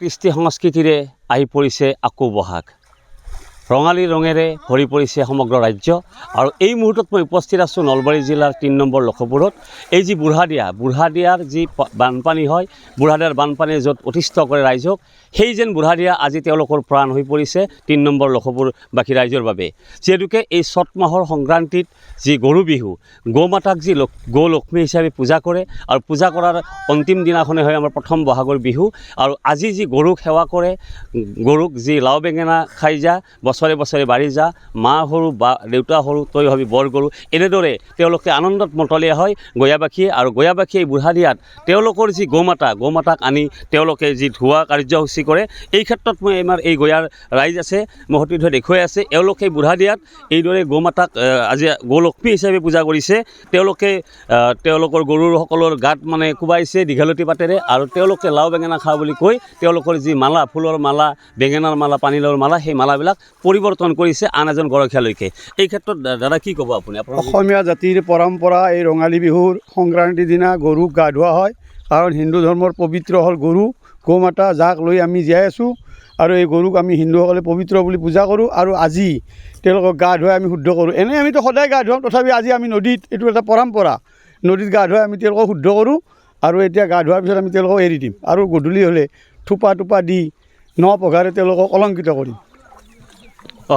কৃষ্টি সংস্কৃতিৰে আহি পৰিছে আকৌ বহাগ ৰঙালী ৰঙেৰে ভৰি পৰিছে সমগ্ৰ ৰাজ্য আৰু এই মুহূৰ্তত মই উপস্থিত আছোঁ নলবাৰী জিলাৰ ৩ নম্বৰ লখপুৰত এই যি বুঢ়াদিয়াৰ যি বানপানী হয় বুঢ়াদিয়াৰ বানপানীয়ে য'ত অতিষ্ঠ কৰে ৰাইজক সেই যেন বুঢ়াদিয়া আজি তেওঁলোকৰ প্ৰাণ হৈ পৰিছে ৩ নম্বৰ লখপুৰবাসী ৰাইজৰ বাবে যিহেতুকে এই চ'ত মাহৰ সংক্ৰান্তিত যি গৰু বিহু গৌ মাতাক যি গৌ লক্ষ্মী হিচাপে পূজা কৰে আৰু পূজা কৰাৰ অন্তিম দিনাখনে হয় আমাৰ প্ৰথম বহাগৰ বিহু আৰু আজি যি গৰুক সেৱা কৰে গৰুক যি লাও বেঙেনা খাই যা বছৰে বছৰে বাঢ়ি যা মা সৰু বা দেউতা সৰু তই হবি বৰ গৰু এনেদৰে তেওঁলোকে আনন্দত মতলীয়া হয় গয়াবাসীয়ে আৰু গয়াবাসীয়ে বুঢ়াদিয়াত তেওঁলোকৰ যি গৌ মাতাক আনি তেওঁলোকে যি ধোৱা কাৰ্যসূচী কৰে এই ক্ষেত্ৰত মই আমাৰ এই গয়াৰ ৰাইজ আছে মহতীৰ্থ দেখুৱাই আছে এওঁলোকে বুঢ়াদিয়াত এইদৰে গৌ মাতাক আজি গৌ লক্ষ্মী হিচাপে পূজা কৰিছে তেওঁলোকে তেওঁলোকৰ গৰুসকলৰ গাত মানে কোবাইছে দীঘলতি পাতেৰে আৰু তেওঁলোকে লাও বেঙেনা খা বুলি কৈ তেওঁলোকৰ যি মালা ফুলৰ মালা বেঙেনাৰ মালা পানীলাওৰ মালা সেই মালাবিলাক পৰিৱৰ্তন কৰিছে আন এজন গৰখীয়ালৈকে এই ক্ষেত্ৰত দাদা কি ক'ব আপুনি অসমীয়া জাতিৰ পৰম্পৰা এই ৰঙালী বিহুৰ সংক্ৰান্তিৰ দিনা গৰুক গা ধোৱা হয় কাৰণ হিন্দু ধৰ্মৰ পবিত্ৰ হ'ল গৰু গৌ মাতা যাক লৈ আমি জীয়াই আছোঁ আৰু এই গৰুক আমি হিন্দুসকলে পবিত্ৰ বুলি পূজা কৰোঁ আৰু আজি তেওঁলোকক গা ধুৱাই আমি শুদ্ধ কৰোঁ এনেই আমিতো সদায় গা ধুৱাম তথাপি আজি আমি নদীত এইটো এটা পৰম্পৰা নদীত গা ধুৱাই আমি তেওঁলোকক শুদ্ধ কৰোঁ আৰু এতিয়া গা ধোৱাৰ পিছত আমি তেওঁলোকক এৰি দিম আৰু গধূলি হ'লে থোপা দি ন পঘাৰে তেওঁলোকক অলংকৃত কৰিম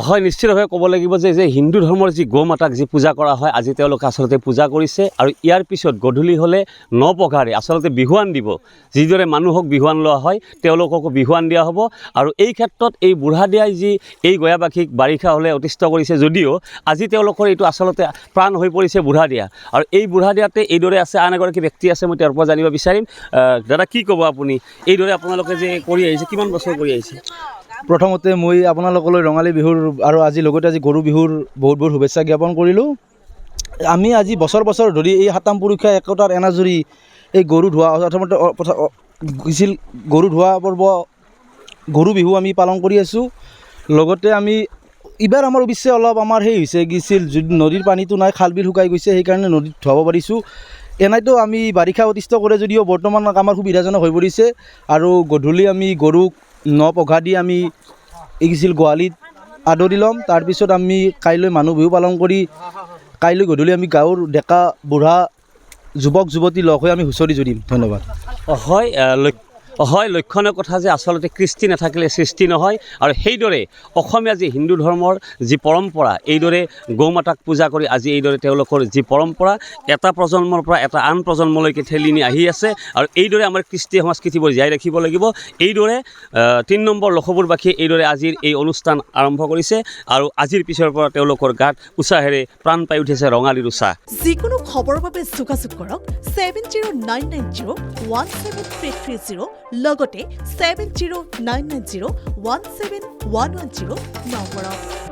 হয় নিশ্চিতভাৱে ক'ব লাগিব যে হিন্দু ধৰ্মৰ যি গৌ মাতাক যি পূজা কৰা হয় আজি তেওঁলোকে আচলতে পূজা কৰিছে আৰু ইয়াৰ পিছত গধূলি হ'লে ন পঘাৰে আচলতে বিহুৱান দিব যিদৰে মানুহক বিহুৱান লোৱা হয় তেওঁলোককো বিহুৱান দিয়া হ'ব আৰু এই ক্ষেত্ৰত এই বুঢ়াদিয়াই যি এই গয়াবাসীক বাৰিষা হ'লে অতিষ্ঠ কৰিছে যদিও আজি তেওঁলোকৰ এইটো আচলতে প্ৰাণ হৈ পৰিছে বুঢ়াদিয়া আৰু এই বুঢ়াদিয়াতে এইদৰে আছে আন এগৰাকী ব্যক্তি আছে মই তেওঁৰ পৰা জানিব বিচাৰিম দাদা কি ক'ব আপুনি এইদৰে আপোনালোকে যে কৰি আহিছে কিমান বছৰ কৰি আহিছে প্ৰথমতে মই আপোনালোকলৈ ৰঙালী বিহুৰ আৰু আজি লগতে আজি গৰু বিহুৰ বহুত বহুত শুভেচ্ছা জ্ঞাপন কৰিলোঁ আমি আজি বছৰ ধৰি এই সাতাম পুৰুষীয়া একতাৰ এনাজৰী এই গৰু ধোৱা প্ৰথমতে গৈছিল গৰু ধোৱা পৰ্ব গৰু বিহু আমি পালন কৰি আছোঁ লগতে আমি এইবাৰ আমাৰ অৱশ্যে অলপ আমাৰ সেই হৈছে গৈছিল যদি নদীৰ পানীটো নাই খাল বিল শুকাই গৈছে সেইকাৰণে নদীত ধুৱাব পাৰিছোঁ এনেইতো আমি বাৰিষা অতিষ্ঠ কৰে যদিও বৰ্তমান আমাৰ সুবিধাজনক হৈ পৰিছে আৰু গধূলি আমি গৰুক ন পঘা দি আমি এইছিল গোহালিত আদৰি ল'ম তাৰপিছত আমি কাইলৈ মানুহ বিহু পালন কৰি কাইলৈ গধূলি আমি গাঁৱৰ ডেকা বুঢ়া যুৱক যুৱতী লগ হৈ আমি হুঁচৰি জুৰিম ধন্যবাদ হয় লক্ষণীয় কথা যে আচলতে কৃষ্টি নাথাকিলে সৃষ্টি নহয় আৰু সেইদৰে অসমীয়া যি হিন্দু ধৰ্মৰ যি পৰম্পৰা এইদৰে গৌ মাতাক পূজা কৰি আজি এইদৰে তেওঁলোকৰ যি পৰম্পৰা এটা প্ৰজন্মৰ পৰা এটা আন প্ৰজন্মলৈকে ঠেলি নি আহি আছে আৰু এইদৰে আমাৰ কৃষ্টি সংস্কৃতিবোৰ জীয়াই ৰাখিব লাগিব এইদৰে ৩ নম্বৰ লখপুৰবাসীয়ে এইদৰে আজিৰ এই অনুষ্ঠান আৰম্ভ কৰিছে আৰু আজিৰ পিছৰ পৰা তেওঁলোকৰ গাত উৎসাহেৰে প্ৰাণ পাই উঠিছে ৰঙালীৰ উৎসাহ যিকোনো খবৰৰ বাবে যোগাযোগ কৰক 7099017330 লগতে 7099017110 নম্বৰত